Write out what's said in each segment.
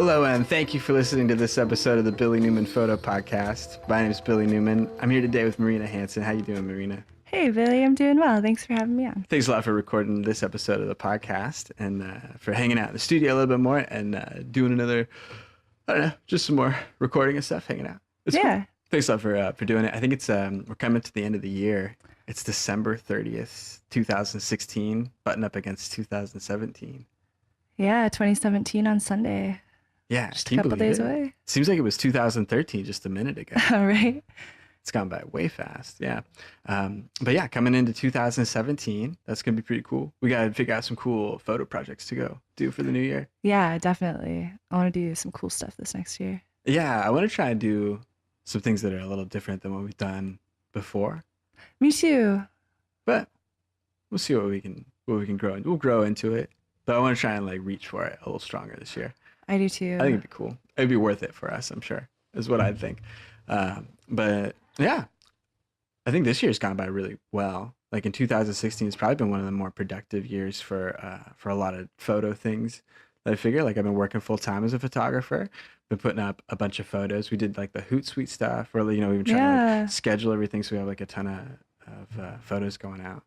Hello, and thank you for listening to this episode of the Billy Newman Photo Podcast. My name is Billy Newman. I'm here today with Marina Hansen. How you doing, Marina? Hey, Billy, I'm doing well. Thanks for having me on. Thanks a lot for recording this episode of the podcast and for hanging out in the studio a little bit more and doing another, I don't know, just some more recording and stuff, hanging out. It's Yeah. cool. Thanks a lot for doing it. I think it's we're coming to the end of the year. It's December 30th, 2016, button up against 2017. Yeah, 2017 on Sunday. Yeah, Just a couple days away. Seems like it was 2013 just a minute ago. All right. It's gone by way fast. Yeah. But yeah, coming into 2017, that's going to be pretty cool. We got to figure out some cool photo projects to go do for the new year. Yeah, definitely. I want to do some cool stuff this next year. Yeah, I want to try and do some things that are a little different than what we've done before. Me too. But we'll see what we can grow into. We'll grow into it. But I want to try and like reach for it a little stronger this year. I do too. I think it'd be cool. It'd be worth it for us, I'm sure, is what I think. But yeah, I think this year's gone by really well. Like in 2016, it's probably been one of the more productive years for a lot of photo things that I figure. Like I've been working full time as a photographer, been putting up a bunch of photos. We did like the Hootsuite stuff, or we've been trying to like, schedule everything so we have like a ton of photos going out.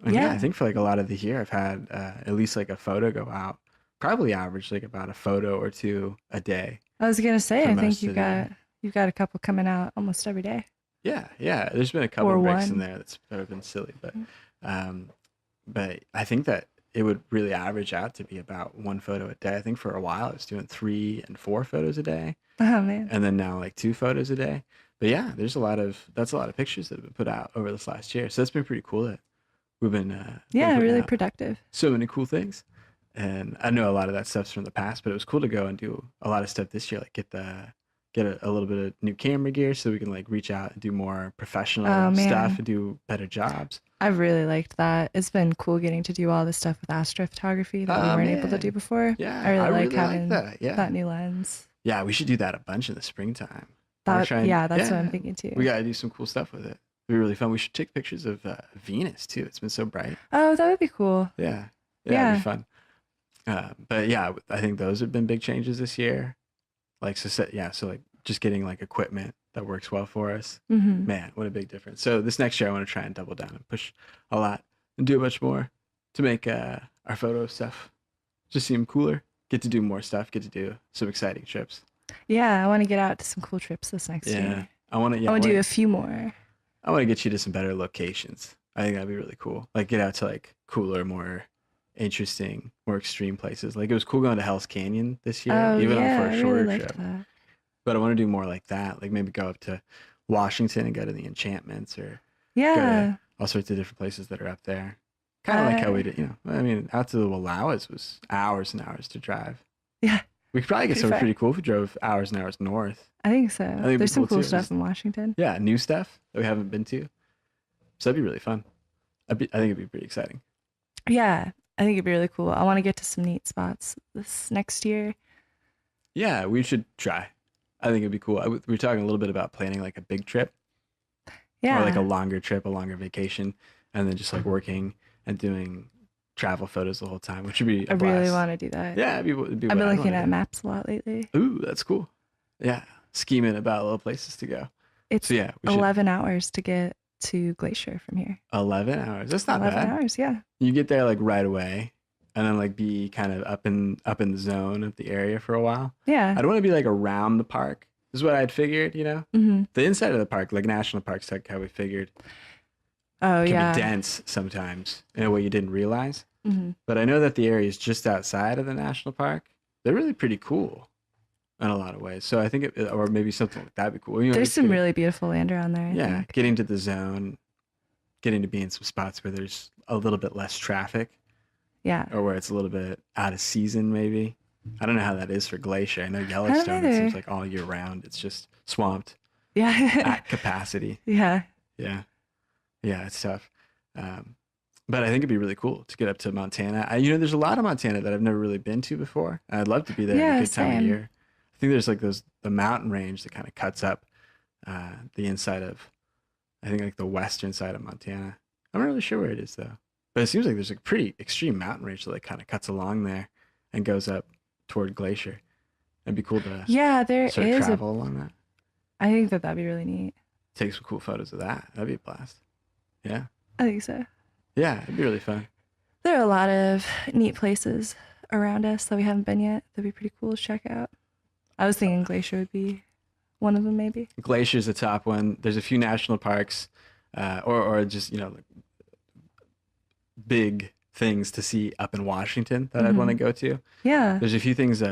And yeah, I think for like a lot of the year, I've had at least like a photo go out. Probably average like about a photo or two a day. I was gonna say, I think you've got a couple coming out almost every day. Yeah. There's been a couple of breaks in there that have been silly, but I think that it would really average out to be about one photo a day. I think for a while I was doing 3 and 4 photos a day. Oh man. And then now like 2 photos a day. But yeah, that's a lot of pictures that have been put out over this last year. So that's been pretty cool that we've been really productive. So many cool things. And I know a lot of that stuff's from the past, but it was cool to go and do a lot of stuff this year, like get a little bit of new camera gear so we can like reach out and do more professional stuff and do better jobs. I've really liked that. It's been cool getting to do all this stuff with astrophotography that we weren't able to do before. Yeah, I really like having that new lens. Yeah, we should do that a bunch in the springtime. That's what I'm thinking too. We got to do some cool stuff with it. It'd be really fun. We should take pictures of Venus too. It's been so bright. Oh, that would be cool. Yeah, it'd be fun. But yeah, I think those have been big changes this year. Like, so like just getting like equipment that works well for us. Mm-hmm. Man, what a big difference. So this next year, I want to try and double down and push a lot and do a bunch more to make our photo stuff just seem cooler. Get to do more stuff. Get to do some exciting trips. Yeah, I want to get out to some cool trips this next year. I want to do a few more. I want to get you to some better locations. I think that'd be really cool. Like get out to like cooler, more interesting, more extreme places. Like it was cool going to Hell's Canyon this year, for a shorter trip. That. But I want to do more like that. Like maybe go up to Washington and go to the Enchantments or go to all sorts of different places that are up there. Kind of like how we did, I mean, out to the Wallowas was hours and hours to drive. Yeah. We could probably get something pretty cool if we drove hours and hours north. I think so. There's some cool stuff in Washington. Yeah, new stuff that we haven't been to. So that'd be really fun. I think it'd be pretty exciting. Yeah, I think it'd be really cool. I want to get to some neat spots this next year. Yeah, we should try. I think it'd be cool. We were talking a little bit about planning like a big trip. Yeah. Or like a longer trip, a longer vacation, and then just like working and doing travel photos the whole time, which would be a blast. Really want to do that. Yeah, it'd be I've been looking at maps a lot lately. Ooh, that's cool. Yeah, scheming about little places to go. It's 11 hours to get to Glacier from here. 11 hours. That's not bad. 11 hours, yeah. You get there like right away and then like be kind of up in the zone of the area for a while. Yeah. I don't want to be like around the park. This is what I'd figured, Mm-hmm. The inside of the park, like national parks, like how we figured. Oh, can be dense sometimes in a way you didn't realize. Mm-hmm. But I know that the areas just outside of the national park, they're really pretty cool in a lot of ways. So I think or maybe something like that'd be cool. There's some really beautiful land around there. I think. Getting to the zone, getting to be in some spots where there's a little bit less traffic. Yeah. Or where it's a little bit out of season, maybe. I don't know how that is for Glacier. I know Yellowstone, it seems like all year round. It's just swamped. Yeah. At capacity. Yeah. Yeah. Yeah, it's tough. But I think it'd be really cool to get up to Montana. There's a lot of Montana that I've never really been to before. I'd love to be there at a good time of year. I think there's like the mountain range that kind of cuts up the inside of, I think like the western side of Montana. I'm not really sure where it is though. But it seems like there's a pretty extreme mountain range that like kind of cuts along there and goes up toward Glacier. It'd be cool to Yeah, there sort of is a. travel along that. I think that that'd be really neat. Take some cool photos of that. That'd be a blast. Yeah. I think so. Yeah, it'd be really fun. There are a lot of neat places around us that we haven't been yet. That'd be pretty cool to check out. I was thinking Glacier would be one of them, maybe. Glacier's the top one. There's a few national parks, or just like big things to see up in Washington that I'd want to go to. Yeah. There's a few things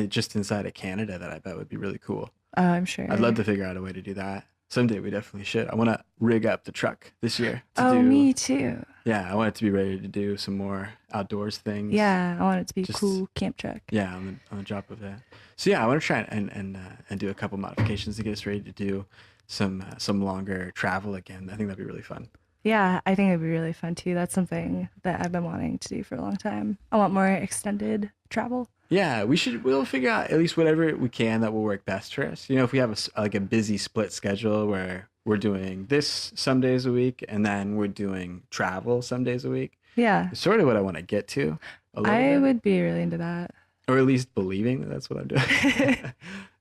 just inside of Canada that I bet would be really cool. I'm sure. I'd love to figure out a way to do that. Someday we definitely should. I want to rig up the truck this year to do. Me too. Yeah, I want it to be ready to do some more outdoors things. Yeah, I want it to be a Just- cool camp truck. Yeah, on the drop of that. So yeah, I want to try and do a couple modifications to get us ready to do some longer travel again. I think that'd be really fun. Yeah, I think it'd be really fun too. That's something that I've been wanting to do for a long time. I want more extended travel. Yeah, we'll figure out at least whatever we can that will work best for us. If we have like a busy split schedule where we're doing this some days a week and then we're doing travel some days a week. Yeah. It's sort of what I want to get to a little I bit. would be really into that. Or at least believing that that's what I'm doing.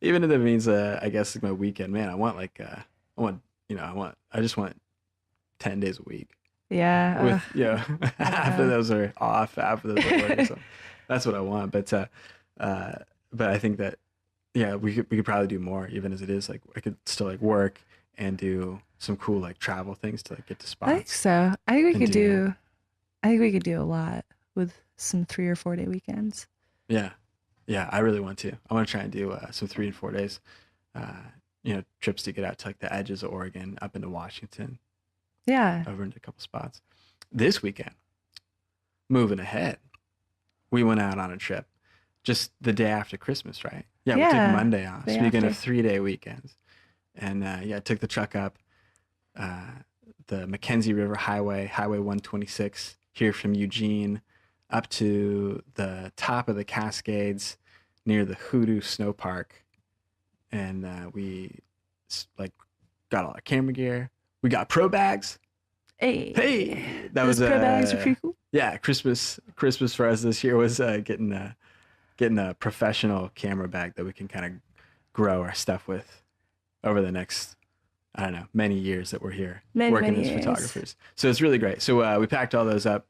Even if it means I guess like my weekend, man, I want I just want 10 days a week. Yeah. With half of those are off, half of those are work. So that's what I want. But I think that we could probably do more even as it is. Like I could still like work and do some cool like travel things to like get to spots. I think so. I think we and could do I think we could do a lot with some 3 or 4 day weekends. Yeah. Yeah, I really want to. I want to try and do some 3 and 4 days, trips to get out to like the edges of Oregon, up into Washington, Yeah. over into a couple spots. This weekend, moving ahead, we went out on a trip just the day after Christmas, right? Yeah, we took Monday off. Day Speaking after. of 3-day weekends. And took the truck up the Mackenzie River Highway, Highway 126, here from Eugene, up to the top of the Cascades near the Hoodoo Snow Park. And we got all our camera gear. We got pro bags. Hey, that Those was pro bags are pretty cool. Yeah, Christmas for us this year was getting a professional camera bag that we can kind of grow our stuff with over the next, I don't know, many years that we're here working as photographers. So it's really great. So we packed all those up.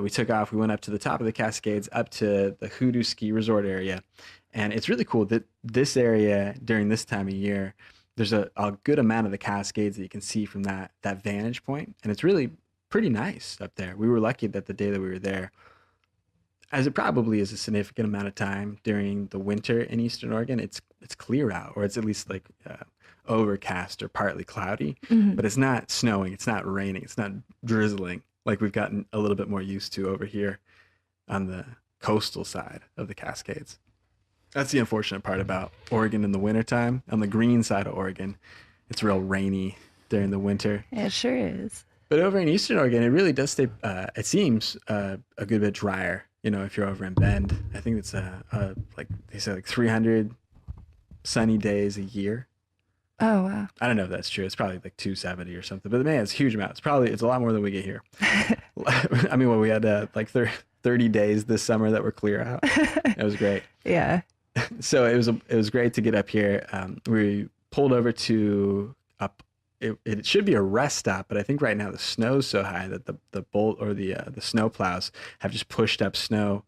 We took off. We went up to the top of the Cascades, up to the Hoodoo Ski Resort area. And it's really cool that this area during this time of year, there's a good amount of the Cascades that you can see from that vantage point. And it's really pretty nice up there. We were lucky that the day that we were there, as it probably is a significant amount of time during the winter in Eastern Oregon, it's clear out, or it's at least like overcast or partly cloudy, but it's not snowing, it's not raining, it's not drizzling like we've gotten a little bit more used to over here on the coastal side of the Cascades. That's the unfortunate part about Oregon in the wintertime. On the green side of Oregon, it's real rainy during the winter. It sure is. But over in Eastern Oregon, it really does stay, it seems, a good bit drier. If you're over in Bend, I think it's like they say like 300 sunny days a year. Oh, wow. I don't know if that's true. It's probably like 270 or something. But man, it's a huge amount. It's a lot more than we get here. I mean, we had like 30 days this summer that were clear out. It was great. Yeah. So it was great to get up here. We pulled over to up. It should be a rest stop, but I think right now the snow's so high that the bolt or the snow plows have just pushed up snow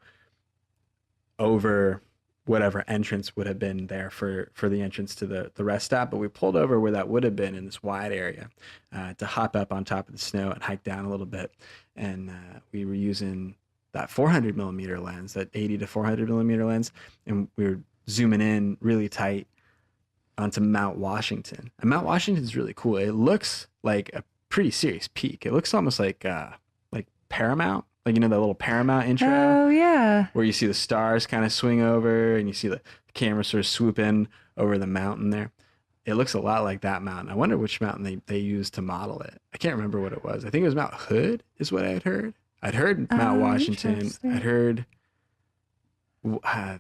over whatever entrance would have been there for the entrance to the rest stop. But we pulled over where that would have been in this wide area to hop up on top of the snow and hike down a little bit. And we were using that 400 millimeter lens, that 80 to 400 millimeter lens, and we were zooming in really tight onto Mount Washington. And Mount Washington is really cool. It looks like a pretty serious peak. It looks almost like Paramount, like that little Paramount intro. Oh, yeah. Where you see the stars kind of swing over and you see the camera sort of swoop in over the mountain there. It looks a lot like that mountain. I wonder which mountain they used to model it. I can't remember what it was. I think it was Mount Hood is what I had heard. I'd heard Mount Washington. I'd heard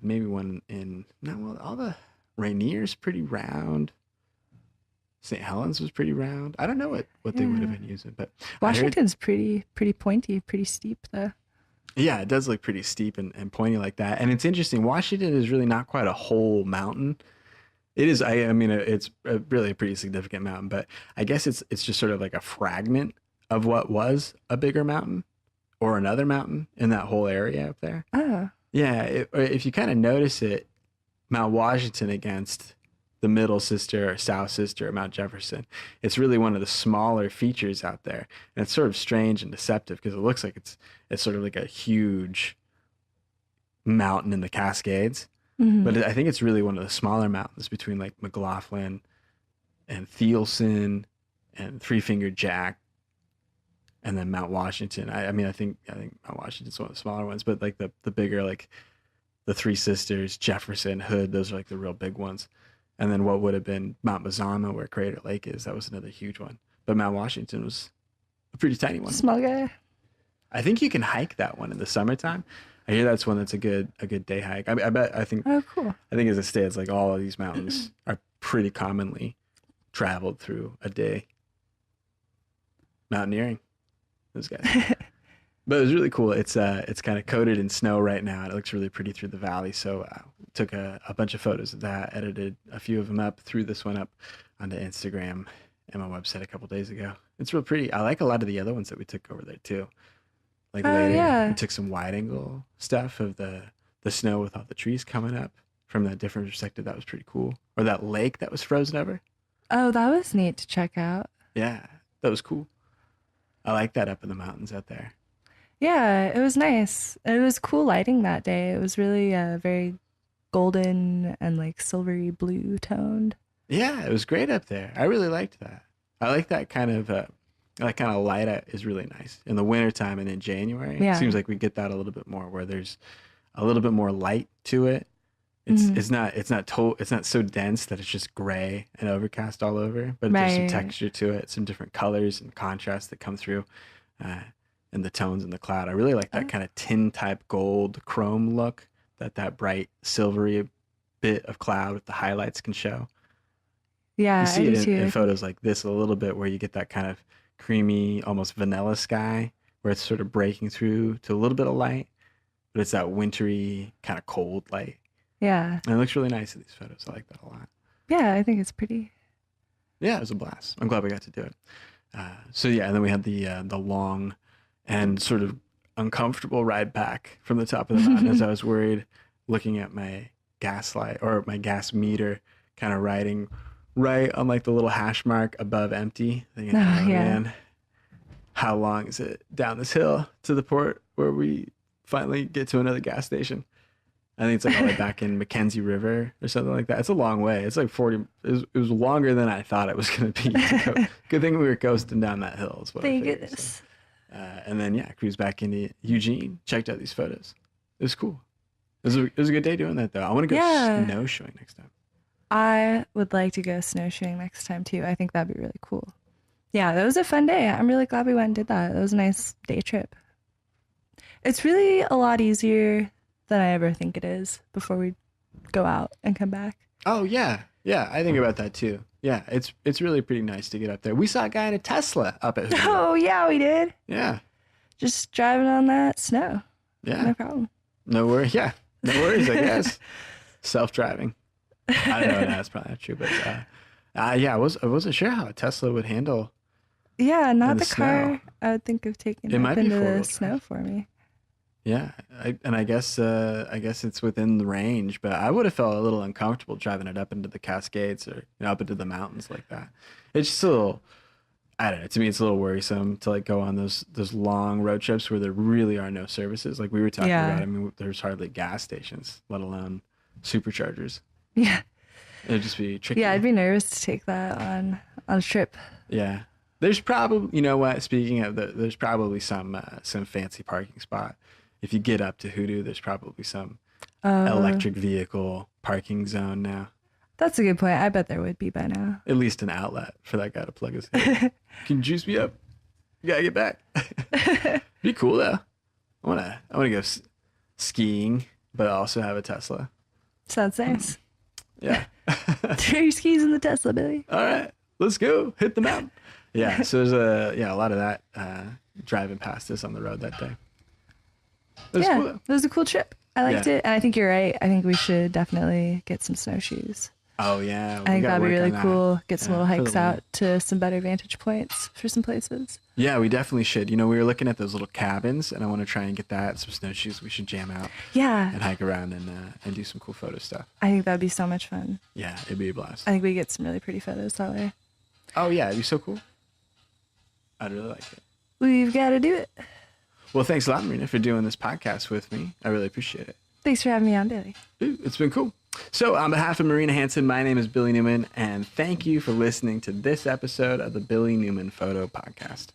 maybe one in, all the Rainier's pretty round. St. Helens was pretty round. I don't know what they would have been using, but Washington's pretty pointy, pretty steep though. Yeah, it does look pretty steep and pointy like that. And it's interesting. Washington is really not quite a whole mountain. It is. I mean, it's really a pretty significant mountain, but I guess it's just sort of like a fragment of what was a bigger mountain or another mountain in that whole area up there. Oh, Yeah, if you kind of notice it, Mount Washington against the middle sister or south sister of Mount Jefferson, it's really one of the smaller features out there, and it's sort of strange and deceptive because it looks like it's sort of like a huge mountain in the Cascades, hmm. but I think it's really one of the smaller mountains between like McLaughlin and Thielsen and Three Finger Jack and then Mount Washington. I mean, I think Mount Washington's one of the smaller ones, but like the bigger like the Three Sisters, Jefferson, Hood, those are like the real big ones. And then what would have been Mount Mazama, where Crater Lake is, that was another huge one. But Mount Washington was a pretty tiny one. Small guy. I think you can hike that one in the summertime. I hear that's one that's a good day hike. Oh, cool. I think as it stands, like all of these mountains are pretty commonly traveled through a day. Mountaineering, those guys. But it was really cool. It's kind of coated in snow right now, and it looks really pretty through the valley. So took a bunch of photos of that, edited a few of them up, threw this one up onto Instagram and my website a couple days ago. It's real pretty. I like a lot of the other ones that we took over there too. Like Oh, later, yeah. we took some wide angle stuff of the snow with all the trees coming up from that different perspective. That was pretty cool. Or that lake that was frozen over. Oh, that was neat to check out. Yeah, that was cool. I like that up in the mountains out there. Yeah, it was nice. It was cool lighting that day. It was really very golden and like silvery blue toned. Yeah, it was great up there. I really liked that. I like that kind of light out is really nice in the wintertime and in January. It Yeah. seems like we get that a little bit more where there's a little bit more light to it. It's Hmm. it's not so dense that it's just gray and overcast all over, but there's some Right. texture to it, some different colors and contrasts that come through, uh, and the tones in the cloud. I really like that Oh, kind of tin type gold chrome look that bright silvery bit of cloud with the highlights can show. You yeah, I see it do in too. photos like this a little bit where you get that kind of creamy, almost vanilla sky where it's sort of breaking through to a little bit of light, but it's that wintry, kind of cold light. Yeah. And it looks really nice in these photos. I like that a lot. Yeah, I think it's pretty. Yeah, it was a blast. I'm glad we got to do it. So yeah, and then we had the long and sort of uncomfortable ride back from the top of the mountain as I was worried looking at my gas light or my gas meter kind of riding right on like the little hash mark above empty. Thinking, Oh, oh yeah. man, how long is it down this hill to the port where we finally get to another gas station? I think it's like all the way back in Mackenzie River or something like that. It's a long way. It's like 40. It was longer than I thought it was going to be. To go. Good thing we were coasting down that hill. Is what I Thank figured. goodness. And then yeah, cruised back into Eugene. Checked out these photos. It was cool. It was a good day doing that though. I want to go Yeah. snowshoeing next time. I would like to go snowshoeing next time too. I think that'd be really cool. Yeah, that was a fun day. I'm really glad we went and did that. That was a nice day trip. It's really a lot easier than I ever think it is before we go out and come back. Oh yeah, yeah. I think about that too. Yeah, it's really pretty nice to get up there. We saw a guy in a Tesla up at Hood. Oh, yeah, we did. Yeah, Just driving on that snow. yeah. No problem. No worries. Yeah, no worries. I guess self-driving. I don't know. That's probably not true, but yeah, I wasn't sure how a Tesla would handle Yeah, in not the the car snow. I would think of taking It up might be into four-wheel the snow drive. for me. Yeah, I guess it's within the range, but I would have felt a little uncomfortable driving it up into the Cascades or up into the mountains like that. It's just a little, I don't know. To me, it's a little worrisome to like go on those long road trips where there really are no services. Like we were talking about. Yeah. I mean, there's hardly gas stations, let alone superchargers. Yeah. It'd just be tricky. Yeah, I'd be nervous to take that on a trip. Yeah. There's probably, you know what? Speaking of there's probably some fancy parking spot. If you get up to Hoodoo, there's probably some Uh, electric vehicle parking zone now. that's a good point. I bet there would be by now. At least an outlet for that guy to plug his head. Can you juice me up? You gotta get back. Be cool though. I wanna go skiing, but also have a Tesla. Sounds nice. Yeah. Throw your skis in the Tesla, Billy. All right, let's go hit the mountain. Yeah. So there's a lot of that driving past us on the road that day. It was Yeah, cool though. it was a cool trip. I liked Yeah. it. And I think you're right. I think we should definitely get some snowshoes. Oh yeah, I we think got to that'd be work really on that. cool. Get some Yeah, little for the hikes winter. out to some better vantage points for some places. Yeah, we definitely should. You know, we were looking at those little cabins, and I want to try and get that some snowshoes. We should jam out Yeah, and hike around and do some cool photo stuff. I think that'd be so much fun. Yeah, it'd be a blast. I think we get some really pretty photos that way. Oh yeah, it'd be so cool. I'd really like it. We've got to do it. Well, thanks a lot, Marina, for doing this podcast with me. I really appreciate it. Thanks for having me on, Billy. Ooh, it's been cool. So, on behalf of Marina Hansen, my name is Billy Newman, and thank you for listening to this episode of the Billy Newman Photo Podcast.